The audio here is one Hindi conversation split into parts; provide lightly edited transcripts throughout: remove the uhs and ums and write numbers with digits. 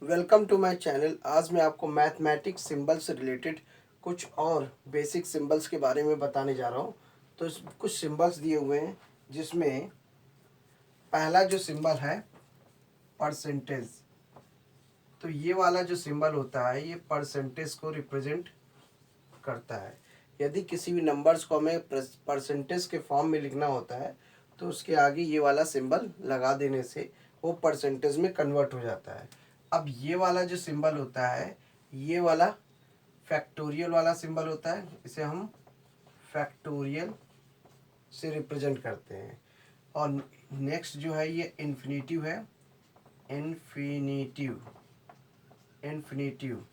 Welcome to my channel. आज मैं आपको मैथमेटिक्स सिंबल से रिलेटेड कुछ और बेसिक सिंबल्स के बारे में बताने जा रहा हूँ। तो कुछ सिंबल्स दिए हुए हैं जिसमें पहला जो सिंबल है परसेंटेज। तो ये वाला जो सिंबल होता है ये परसेंटेज को रिप्रेजेंट करता है। यदि किसी भी नंबर्स को हमें परसेंटेज के फॉर्म में लिखना होता है तो उसके आगे ये वाला सिंबल लगा देने से वो परसेंटेज में कन्वर्ट हो जाता है। अब ये वाला जो सिंबल होता है ये वाला फैक्टोरियल वाला सिंबल होता है, इसे हम फैक्टोरियल से रिप्रेजेंट करते हैं। और नेक्स्ट जो है ये इन्फिनेटिव है, इन्फिनेटिव। इन्फिनेटिव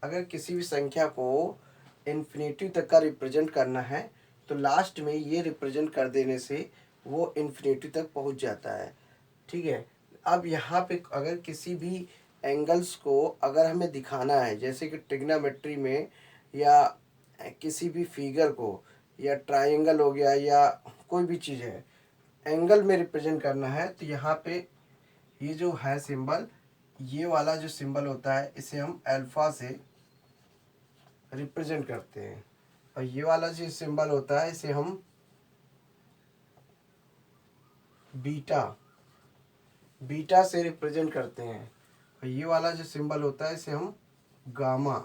अगर किसी भी संख्या को इन्फिनेटिव तक का रिप्रेजेंट करना है तो लास्ट में ये रिप्रेजेंट कर देने से वो इन्फिनेटिव तक पहुंच जाता है। ठीक है। अब यहाँ पे अगर किसी भी एंगल्स को अगर हमें दिखाना है, जैसे कि ट्रिग्नोमेट्री में या किसी भी फिगर को, या ट्रायंगल हो गया या कोई भी चीज़ है, एंगल में रिप्रेजेंट करना है तो यहाँ पे ये जो है सिंबल, ये वाला जो सिंबल होता है इसे हम अल्फा से रिप्रेजेंट करते हैं। और ये वाला जो सिंबल होता है इसे हम बीटा बीटा से रिप्रेजेंट करते हैं। और ये वाला जो सिंबल होता है इसे हम गामा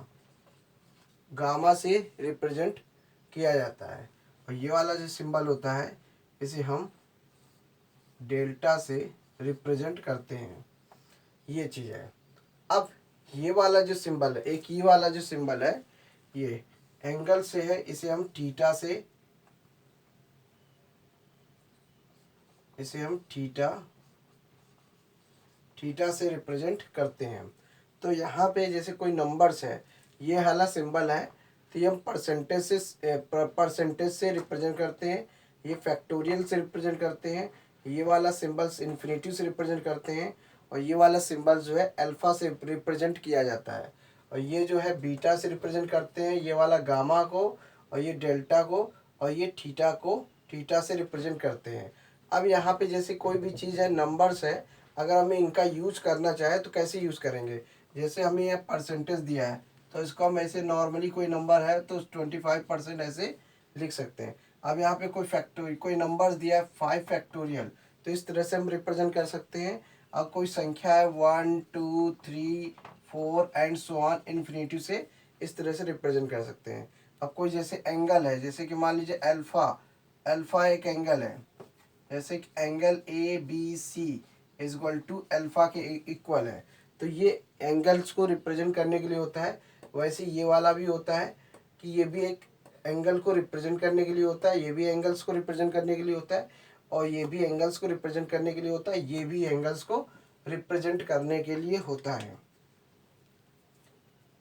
गामा से रिप्रेजेंट किया जाता है। और ये वाला जो सिंबल होता है इसे हम डेल्टा से रिप्रेजेंट करते हैं। ये चीज़ है। अब ये वाला जो सिंबल है, एक ये वाला जो सिंबल है ये एंगल से है, इसे हम थीटा से थीटा से रिप्रेजेंट करते हैं। तो यहाँ पे जैसे कोई नंबर्स है, ये वाला सिंबल है तो ये हम परसेंटेज से रिप्रेजेंट करते हैं, ये फैक्टोरियल से रिप्रेजेंट करते हैं, ये वाला सिंबल्स इन्फिनेटिव से रिप्रेजेंट करते हैं, और ये वाला सिंबल जो है अल्फा से रिप्रेजेंट किया जाता है, और ये जो है बीटा से रिप्रेजेंट करते हैं, ये वाला गामा को, और ये डेल्टा को, और ये थीटा को थीटा से रिप्रेजेंट करते हैं। अब यहाँ पे जैसे कोई भी चीज़ है, नंबर्स है, अगर हमें इनका यूज करना चाहे तो कैसे यूज करेंगे। जैसे हमें ये परसेंटेज दिया है तो इसको हम ऐसे नॉर्मली कोई नंबर है तो 25% ऐसे लिख सकते हैं। अब यहाँ पे कोई नंबर्स दिया है 5 फैक्टोरियल, तो इस तरह से हम रिप्रेजेंट कर सकते हैं। अब कोई संख्या है 1 2 3 4 एंड सो ऑन इन्फिनेटिव से इस तरह से रिप्रेजेंट कर सकते हैं। अब कोई जैसे एंगल है, जैसे कि मान लीजिए अल्फा अल्फा एक एंगल है, जैसे कि angle A B C is equal to alpha के इक्वल है, तो ये एंगल्स को रिप्रेजेंट करने के लिए होता है। वैसे ये वाला भी होता है कि ये भी एक एंगल को रिप्रेजेंट करने के लिए होता है, ये भी एंगल्स को रिप्रेजेंट करने के लिए होता है, और ये भी एंगल्स को रिप्रेजेंट करने के लिए होता है, ये भी एंगल्स को रिप्रेजेंट करने के लिए होता है।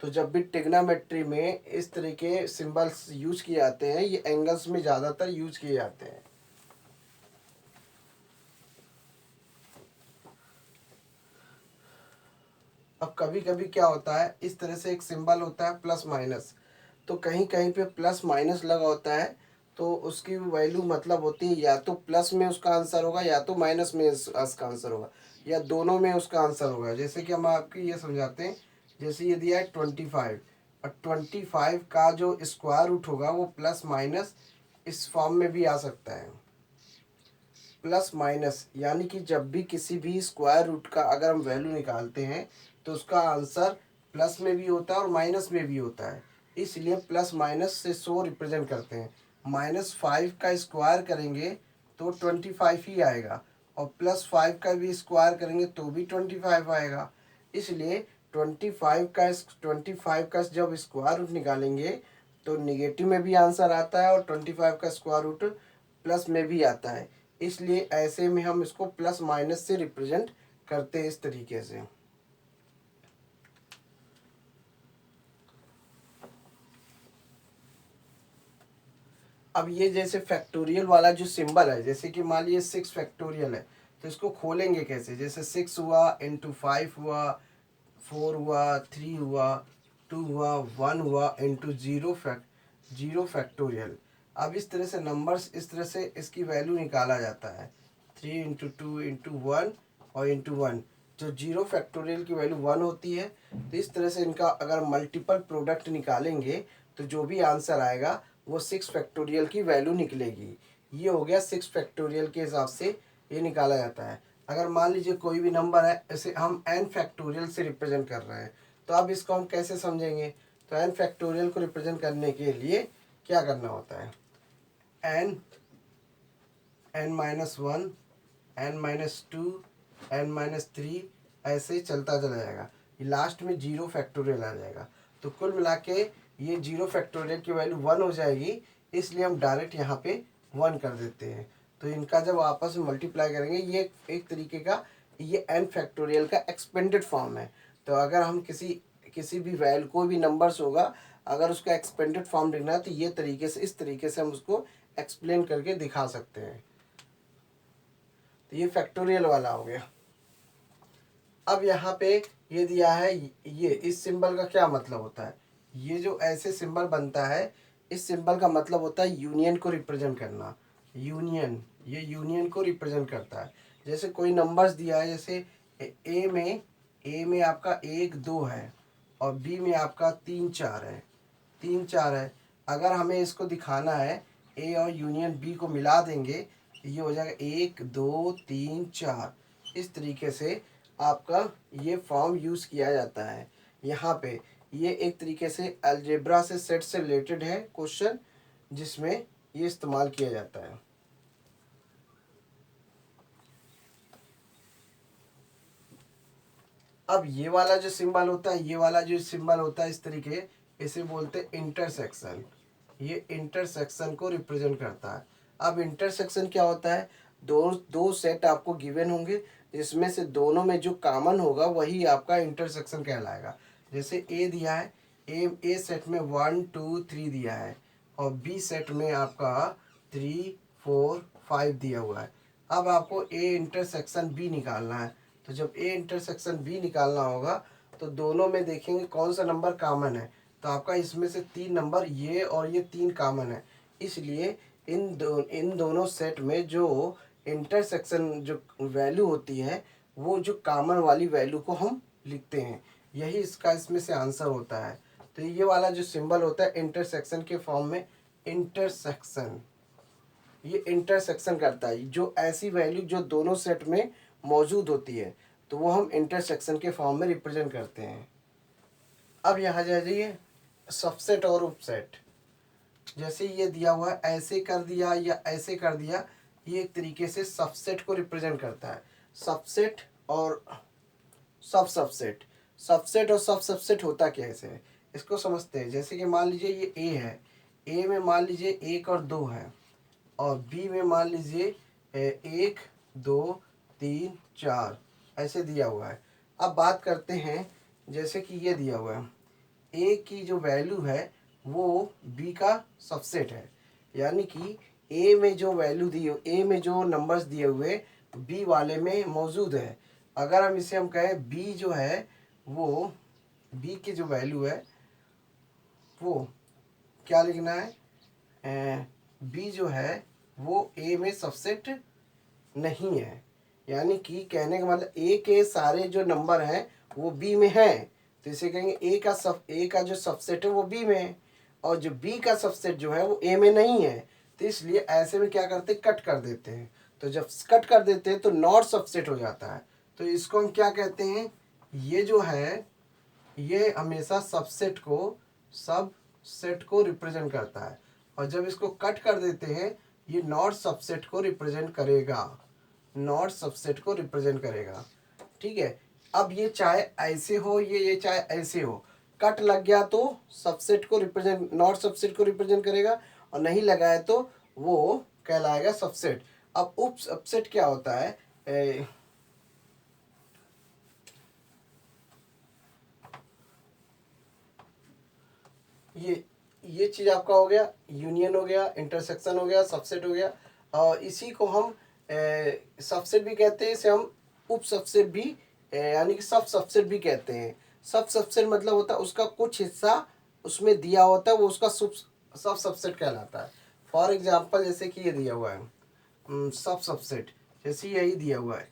तो जब भी ट्रिग्नोमेट्री में इस तरह के सिंबल्स यूज किए जाते हैं, ये एंगल्स में ज़्यादातर यूज किए जाते हैं। अब कभी कभी क्या होता है, इस तरह से एक सिंबल होता है प्लस माइनस, तो कहीं कहीं पे प्लस माइनस लगा होता है तो उसकी वैल्यू मतलब होती है या तो प्लस में उसका आंसर होगा या तो माइनस में उसका आंसर होगा, या दोनों में उसका आंसर होगा। जैसे कि हम आपको ये समझाते हैं, जैसे ये दिया है 25, और 25 का जो स्क्वायर रूट होगा वो प्लस माइनस इस फॉर्म में भी आ सकता है। प्लस माइनस यानी कि जब भी किसी भी स्क्वायर रूट का अगर हम वैल्यू निकालते हैं तो उसका आंसर प्लस में भी होता है और माइनस में भी होता है, इसलिए प्लस माइनस से 100 रिप्रेजेंट करते हैं। -5 का स्क्वायर करेंगे तो 25 ही आएगा, और +5 का भी स्क्वायर करेंगे तो भी 25 आएगा। इसलिए 25 का जब स्क्वायर रूट निकालेंगे तो निगेटिव में भी आंसर आता है और 25 का स्क्वायर रूट प्लस में भी आता है, इसलिए ऐसे में हम इसको प्लस माइनस से रिप्रेजेंट करते हैं इस तरीके से। अब ये जैसे फैक्टोरियल वाला जो सिंबल है, जैसे कि मान लीजिए 6 फैक्टोरियल है, तो इसको खोलेंगे कैसे। जैसे 6 हुआ इंटू 5 हुआ, 4 हुआ, 3 हुआ, 2 हुआ, 1 हुआ, इंटू जीरो फैक्टोरियल। अब इस तरह से नंबर्स, इस तरह से इसकी वैल्यू निकाला जाता है, 3 इंटू 2 इंटू 1 और इंटू 1। जो 0 फैक्टोरियल की वैल्यू 1 होती है। तो इस तरह से इनका अगर मल्टीपल प्रोडक्ट निकालेंगे तो जो भी आंसर आएगा वो 6 फैक्टोरियल की वैल्यू निकलेगी। ये हो गया 6 फैक्टोरियल के हिसाब से ये निकाला जाता है। अगर मान लीजिए कोई भी नंबर है, इसे हम n फैक्टोरियल से रिप्रेजेंट कर रहे हैं, तो अब इसको हम कैसे समझेंगे? तो n फैक्टोरियल को रिप्रेजेंट करने के लिए क्या करना होता है? n n-1 n-2 n-3 ऐसे चलता चला जाएगा, ये लास्ट में 0 फैक्टोरियल आ जाएगा। तो कुल मिला के ये 0 फैक्टोरियल की वैल्यू 1 हो जाएगी, इसलिए हम डायरेक्ट यहाँ पे 1 कर देते हैं। तो इनका जब आपस में मल्टीप्लाई करेंगे, ये एक तरीके का ये n फैक्टोरियल का एक्सपेंडेड फॉर्म है। तो अगर हम किसी भी वैल्यू, कोई भी नंबर्स होगा, अगर उसका एक्सपेंडेड फॉर्म लिखना है तो ये तरीके से, इस तरीके से हम उसको एक्सप्लेन करके दिखा सकते हैं। तो ये फैक्टोरियल वाला हो गया। अब यहाँ पे ये दिया है, ये इस सिंबल का क्या मतलब होता है? ये जो ऐसे सिंबल बनता है, इस सिंबल का मतलब होता है यूनियन को रिप्रेजेंट करना। यूनियन, ये यूनियन को रिप्रेजेंट करता है। जैसे कोई नंबर्स दिया है, जैसे ए में आपका 1 2 है और बी में आपका 3 4 है, 3 4 है। अगर हमें इसको दिखाना है, ए और यूनियन बी को मिला देंगे, ये हो जाएगा 1 2 3 4। इस तरीके से आपका ये फॉर्म यूज़ किया जाता है। यहाँ पे ये एक तरीके से अलजेब्रा से, सेट से रिलेटेड है क्वेश्चन, जिसमें ये इस्तेमाल किया जाता है। अब ये वाला जो सिंबल होता है, ये वाला जो सिंबल होता है इस तरीके, इसे बोलते हैं इंटरसेक्शन। ये इंटरसेक्शन को रिप्रेजेंट करता है। अब इंटरसेक्शन क्या होता है? दो सेट आपको गिवन होंगे, जिसमें से दोनों में जो कॉमन होगा वही आपका इंटरसेक्शन कहलाएगा। जैसे ए दिया है, ए सेट में 1 2 3 दिया है और बी सेट में आपका 3 4 5 दिया हुआ है। अब आपको ए इंटरसेक्शन बी निकालना है। तो जब ए इंटरसेक्शन बी निकालना होगा तो दोनों में देखेंगे कौन सा नंबर कॉमन है। तो आपका इसमें से 3 नंबर, ये और ये 3 कॉमन है, इसलिए इन दोनों सेट में जो इंटरसेक्शन जो वैल्यू होती है, वो जो कॉमन वाली वैल्यू को हम लिखते हैं। यही इसका इसमें से आंसर होता है। तो ये वाला जो सिंबल होता है इंटरसेक्शन के फॉर्म में, इंटरसेक्शन, ये इंटरसेक्शन करता है। जो ऐसी वैल्यू जो दोनों सेट में मौजूद होती है, तो वो हम इंटरसेक्शन के फॉर्म में रिप्रेजेंट करते हैं। अब यहाँ जाइए सबसेट और उपसेट। जैसे ये दिया हुआ है, ऐसे कर दिया या ऐसे कर दिया, ये एक तरीके से सबसेट को रिप्रेजेंट करता है। सबसेट और सब सबसेट, सबसेट और सब सबसेट होता कैसे है इसको समझते हैं। जैसे कि मान लीजिए ये ए है, ए में मान लीजिए 1 और 2 है और बी में मान लीजिए 1 2 3 4 ऐसे दिया हुआ है। अब बात करते हैं, जैसे कि ये दिया हुआ है, ए की जो वैल्यू है वो बी का सबसेट है, यानी कि ए में जो वैल्यू दी, ए में जो नंबर्स दिए हुए बी वाले में मौजूद है। अगर हम इसे हम कहें बी जो है, वो बी की जो वैल्यू है वो क्या लिखना है? बी जो है वो ए में सबसेट नहीं है, यानी कि कहने का मतलब ए के सारे जो नंबर हैं वो बी में हैं। तो इसे कहेंगे ए का जो सबसेट है वो बी में है और जो बी का सबसेट जो है वो ए में नहीं है। तो इसलिए ऐसे में क्या करते हैं, कट कर देते हैं। तो जब कट कर देते हैं तो नॉट सबसेट हो जाता है। तो इसको हम क्या कहते हैं, ये जो है ये हमेशा सबसेट को रिप्रेजेंट करता है और जब इसको कट कर देते हैं ये नॉट सबसेट को रिप्रेजेंट करेगा, नॉट सबसेट को रिप्रेजेंट करेगा। ठीक है। अब ये चाहे ऐसे हो, ये चाहे ऐसे हो, कट लग गया तो सबसेट को रिप्रेजेंट, नॉट सबसेट को रिप्रेजेंट करेगा और नहीं लगा है तो वो कहलाएगा सबसेट। अब उप सबसेट क्या होता है? ये चीज़ आपका हो गया, यूनियन हो गया, इंटरसेक्शन हो गया, सबसेट हो गया। और इसी को हम सबसेट भी कहते हैं, इसे हम उप सबसेट भी यानी कि सब सबसेट भी कहते हैं। सब सबसेट मतलब होता है उसका कुछ हिस्सा उसमें दिया होता है, वो उसका सब सबसेट कहलाता है। फॉर एग्जांपल जैसे कि ये दिया हुआ है सब सबसेट, जैसे यही दिया हुआ है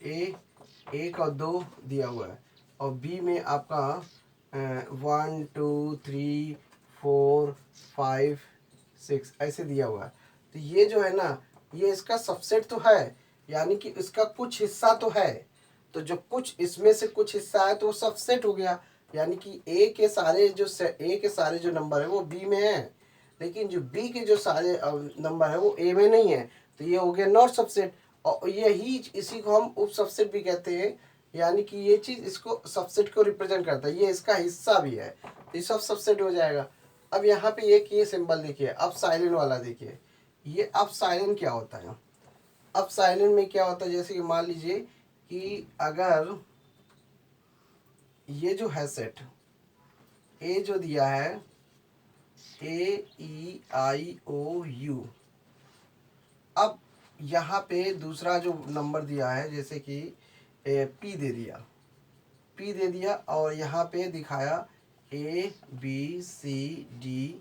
1 और 2 दिया हुआ है, और बी में आपका 1 2 3 4 5 6 ऐसे दिया हुआ है। तो ये जो है ना, ये इसका सबसेट तो है, यानी कि इसका कुछ हिस्सा तो है। तो जो कुछ इसमें से कुछ हिस्सा है तो वो सबसेट हो गया, यानी कि ए के सारे जो नंबर है वो बी में है, लेकिन जो बी के जो सारे नंबर है वो ए में नहीं है, तो ये हो गया नॉट सबसेट। और यही इसी को हम उप सबसेट भी कहते हैं, यानी कि ये चीज इसको सबसेट को रिप्रेजेंट करता है, ये इसका हिस्सा भी है, तो ये सब सबसेट हो जाएगा। अब यहाँ पे एक ये सिंबल देखिए, अब साइलेंट वाला देखिए, ये अब साइलेंट क्या होता है। अब साइलेंट में क्या होता है, जैसे कि मान लीजिए कि अगर ये जो है सेट ए जो दिया है AEIOU, अब यहाँ पे दूसरा जो नंबर दिया है जैसे कि P दे दिया और यहाँ पे दिखाया ABCDE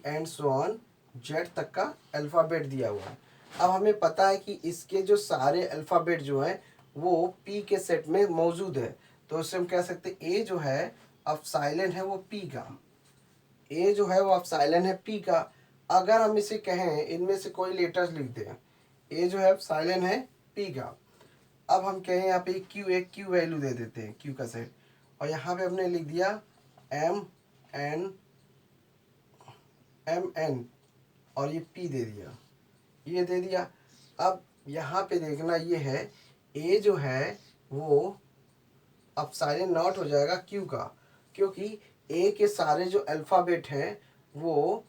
and so on Z तक का अल्फ़ाबेट दिया हुआ है। अब हमें पता है कि इसके जो सारे अल्फ़ाबेट जो हैं वो P के सेट में मौजूद है, तो उससे हम कह सकते हैं ए जो है अब साइलेंट है वो P का, ए जो है वो अब साइलेंट है P का। अगर हम इसे कहें इनमें से कोई लेटर्स लिख दें, ए जो है साइलेंट है P का। अब हम कहें यहाँ पे क्यू, एक क्यू वैल्यू दे देते हैं क्यू का सेट, और यहाँ पे हमने लिख दिया एम एन और ये P दे दिया, ये दे दिया। अब यहाँ पे देखना ये है ए जो है वो अब साइलेंट नॉट हो जाएगा क्यू का, क्योंकि ए के सारे जो अल्फ़ाबेट हैं वो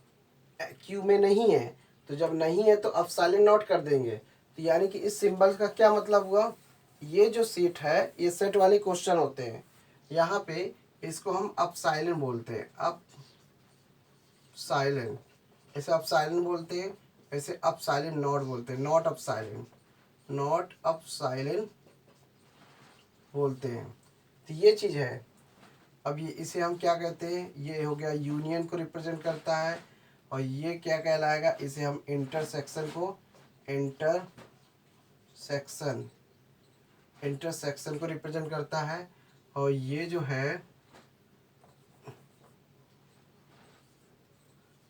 क्यू में नहीं है, तो जब नहीं है तो अब साइलेंट नॉट कर देंगे। तो यानी कि इस सिंबल का क्या मतलब हुआ, ये जो सेट है ये सेट वाले क्वेश्चन होते हैं, यहाँ पे इसको हम अब साइलेंट बोलते हैं, अब साइलेंट, ऐसे अब साइलेंट बोलते हैं, ऐसे अब साइलेंट नॉट बोलते हैं, नॉट अब साइलेंट बोलते हैं। तो ये चीज़ है। अब ये इसे हम क्या कहते हैं, ये हो गया यूनियन को रिप्रेजेंट करता है, और ये क्या कहलाएगा, इसे हम इंटरसेक्शन को रिप्रेजेंट करता है, और ये जो है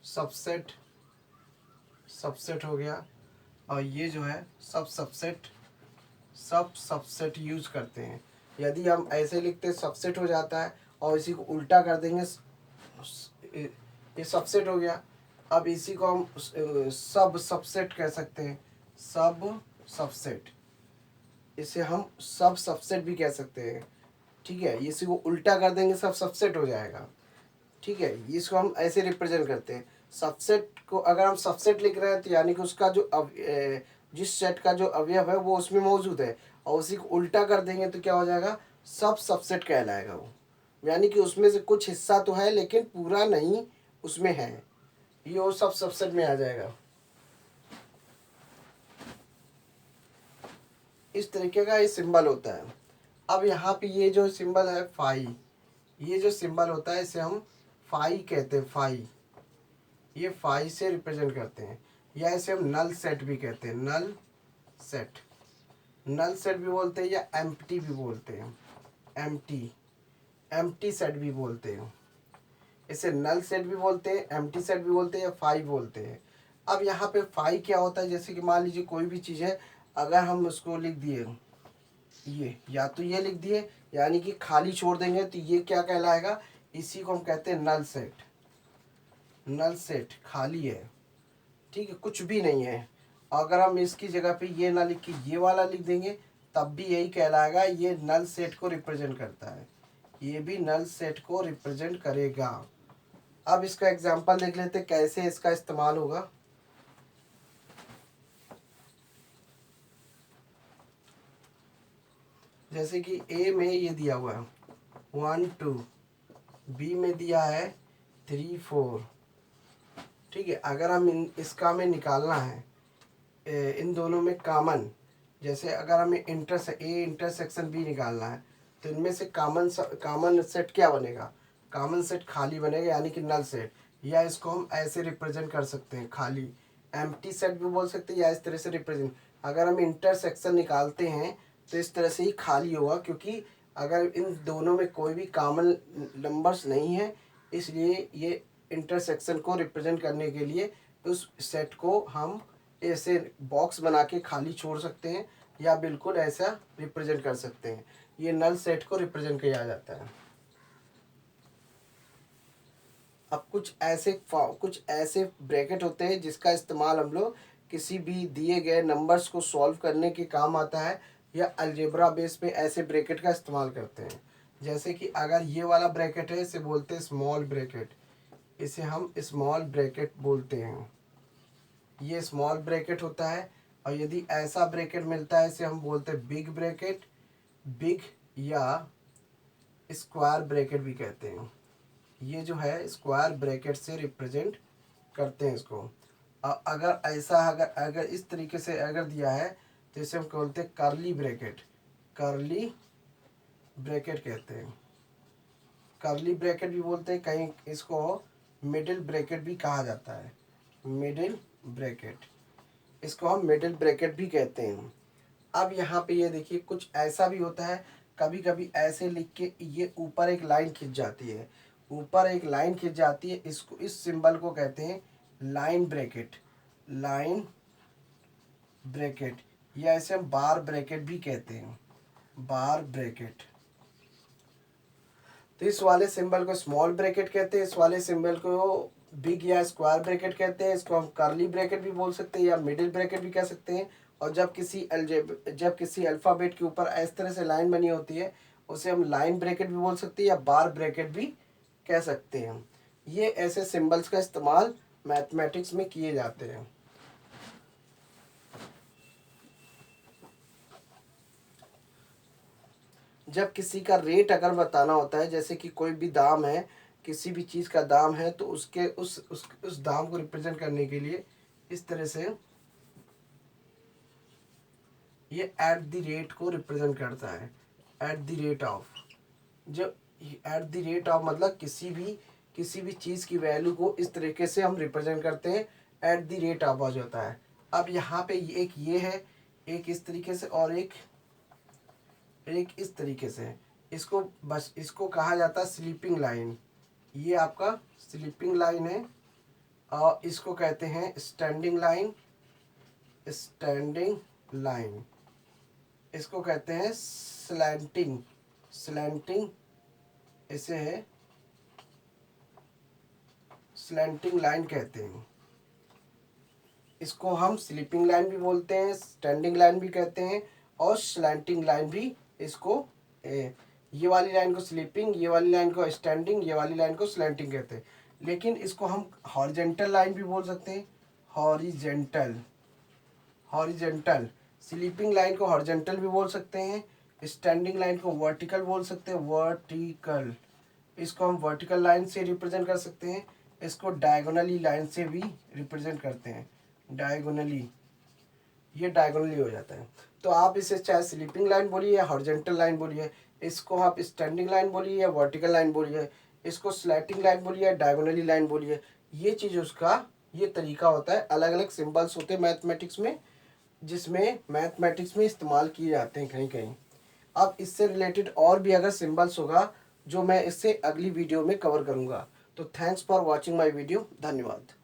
सबसेट हो गया, और ये जो है सब सबसेट यूज करते हैं। यदि हम ऐसे लिखते सबसेट हो जाता है, और इसी को उल्टा कर देंगे ये सबसेट हो गया। अब इसी को हम सब सबसेट कह सकते हैं, सब सबसेट, इसे हम सब सबसेट भी कह सकते हैं, ठीक है। इसी को उल्टा कर देंगे सब सबसेट हो जाएगा, ठीक है। इसको हम ऐसे रिप्रेजेंट करते हैं। सबसेट को अगर हम सबसेट लिख रहे हैं तो यानी कि उसका जो जिस सेट का जो अवयव है वो उसमें मौजूद है, और उसी को उल्टा कर देंगे तो क्या हो जाएगा, सब सबसेट कहलाएगा वो, यानी कि उसमें से कुछ हिस्सा तो है लेकिन पूरा नहीं उसमें है, ये वो सब सबसेट में आ जाएगा। इस तरीके का ये सिंबल होता है। अब यहाँ पे ये जो सिंबल है फाई, ये जो सिंबल होता है इसे हम फाई कहते हैं, फाई, ये फाई से रिप्रेजेंट करते हैं, या इसे हम नल सेट भी कहते हैं, नल सेट भी बोलते हैं, या एम्प्टी भी बोलते हैं, एम्प्टी सेट भी बोलते हैं, इसे नल सेट भी बोलते हैं, एम्प्टी सेट भी बोलते हैं, या फाई बोलते हैं। अब यहाँ पे फाई क्या होता है, जैसे कि मान लीजिए कोई भी चीज़ है, अगर हम उसको लिख दिए ये, या तो ये लिख दिए यानी कि खाली छोड़ देंगे तो ये क्या कहलाएगा, इसी को हम कहते हैं नल सेट खाली है, ठीक है, कुछ भी नहीं है। अगर हम इसकी जगह पे ये ना लिख के ये वाला लिख देंगे तब भी यही कहलाएगा, ये नल सेट को रिप्रेजेंट करता है, ये भी नल सेट को रिप्रेजेंट करेगा। अब इसका एग्जांपल देख लेते हैं कैसे इसका इस्तेमाल होगा। जैसे कि ए में ये दिया हुआ है 1 2, बी में दिया है 3 4, ठीक है। अगर हम इसका हमें निकालना है इन दोनों में कॉमन, जैसे अगर हमें इंटरसेक्शन बी निकालना है तो इनमें से कॉमन सेट क्या बनेगा, कॉमन सेट खाली बनेगा, यानी कि नल सेट, या इसको हम ऐसे रिप्रेजेंट कर सकते हैं, खाली एम्प्टी सेट भी बोल सकते हैं, या इस तरह से रिप्रेजेंट। अगर हम इंटरसेक्शन निकालते हैं तो इस तरह से ही खाली होगा, क्योंकि अगर इन दोनों में कोई भी कॉमन नंबर्स नहीं है, इसलिए ये इंटरसेक्शन को रिप्रेजेंट करने के लिए उस सेट को हम ऐसे बॉक्स बना के खाली छोड़ सकते हैं, या बिल्कुल ऐसा रिप्रेजेंट कर सकते हैं। ये नल सेट को रिप्रेजेंट किया जाता है। अब कुछ ऐसे ब्रैकेट होते हैं जिसका इस्तेमाल हम लोग किसी भी दिए गए नंबर्स को सॉल्व करने के काम आता है, या अलजेब्रा बेस पे ऐसे ब्रैकेट का इस्तेमाल करते हैं। जैसे कि अगर ये वाला ब्रैकेट है, इसे बोलते हैं स्मॉल ब्रैकेट, इसे हम स्मॉल ब्रैकेट बोलते हैं। ये स्मॉल ब्रैकेट होता है। और यदि ऐसा ब्रैकेट मिलता है, इसे हम बोलते हैं बिग ब्रैकेट, बिग या स्क्वायर ब्रैकेट भी कहते हैं। ये जो है स्क्वायर ब्रैकेट से रिप्रेजेंट करते हैं इसको। अगर ऐसा अगर इस तरीके से अगर दिया है, तो इसे हम बोलते हैं कर्ली ब्रैकेट, कर्ली ब्रैकेट कहते हैं। कर्ली ब्रैकेट भी बोलते हैं, कहीं इसको मिडिल ब्रैकेट भी कहा जाता है, मिडिल ब्रैकेट, इसको हम मिडिल ब्रैकेट भी कहते हैं। अब यहाँ पे ये देखिए, कुछ ऐसा भी होता है, कभी कभी ऐसे लिख के ये ऊपर एक लाइन खिंच जाती है, ऊपर एक लाइन खिंच जाती है, इसको, इस सिंबल को कहते हैं लाइन ब्रैकेट, लाइन ब्रैकेट, या इसे हम बार ब्रैकेट भी कहते हैं, बार ब्रैकेट। तो इस वाले सिंबल को स्मॉल ब्रैकेट कहते हैं, इस वाले सिंबल को बिग या स्क्वायर ब्रैकेट कहते हैं, इसको हम कर्ली ब्रैकेट भी बोल सकते हैं या मिडिल ब्रैकेट भी कह सकते हैं। और जब किसी अल्फ़ाबेट के ऊपर इस तरह से लाइन बनी होती है, उसे हम लाइन ब्रैकेट भी बोल सकते हैं या बार ब्रैकेट भी कह सकते हैं। ये ऐसे सिंबल्स का इस्तेमाल मैथमेटिक्स में किए जाते हैं। जब किसी का रेट अगर बताना होता है, जैसे कि कोई भी दाम है, किसी भी चीज़ का दाम है, तो उसके उस दाम को रिप्रेजेंट करने के लिए इस तरह से ये एट द रेट को रिप्रेजेंट करता है, एट द रेट ऑफ। जो एट द रेट ऑफ मतलब किसी भी चीज़ की वैल्यू को इस तरीके से हम रिप्रेजेंट करते हैं, एट द रेट ऑफ आ जाता है। अब यहाँ पे एक ये है, एक इस तरीके से, और एक इस तरीके से। इसको कहा जाता है स्लीपिंग लाइन। ये आपका स्लीपिंग लाइन है, और इसको कहते हैं स्टैंडिंग लाइन, स्टैंडिंग लाइन। इसको कहते हैं स्लैंटिंग, स्लैंटिंग, इसे है स्लैंटिंग लाइन कहते हैं। इसको हम स्लीपिंग लाइन भी बोलते हैं, स्टैंडिंग लाइन भी कहते हैं, और स्लैंटिंग लाइन भी। इसको ये वाली लाइन को स्लीपिंग, ये वाली लाइन को स्टैंडिंग, ये वाली लाइन को स्लैंटिंग कहते हैं। लेकिन इसको हम हॉरिजेंटल लाइन भी बोल सकते हैं, हॉरिजेंटल, हॉरिजेंटल। स्लीपिंग लाइन को हॉरिजेंटल भी बोल सकते हैं, स्टैंडिंग लाइन को वर्टिकल बोल सकते हैं, वर्टिकल। इसको हम वर्टिकल लाइन से रिप्रेजेंट कर सकते हैं, इसको डायगोनली लाइन से भी रिप्रेजेंट करते हैं, डायगोनली। ये डायगोनली हो जाता है। तो आप इसे चाहे स्लीपिंग लाइन बोलिए या हॉरिजेंटल लाइन बोलिए, इसको आप स्टैंडिंग लाइन बोलिए या वर्टिकल लाइन बोलिए, इसको स्लैटिंग लाइन बोलिए या डायगोनली लाइन बोलिए। ये चीज़ उसका ये तरीका होता है। अलग अलग सिंबल्स होते हैं मैथमेटिक्स में, जिसमें मैथमेटिक्स में इस्तेमाल किए जाते हैं कहीं कहीं। अब इससे रिलेटेड और भी अगर सिंबल्स होगा, जो मैं इससे अगली वीडियो में कवर करूँगा। तो thanks for watching my video. धन्यवाद।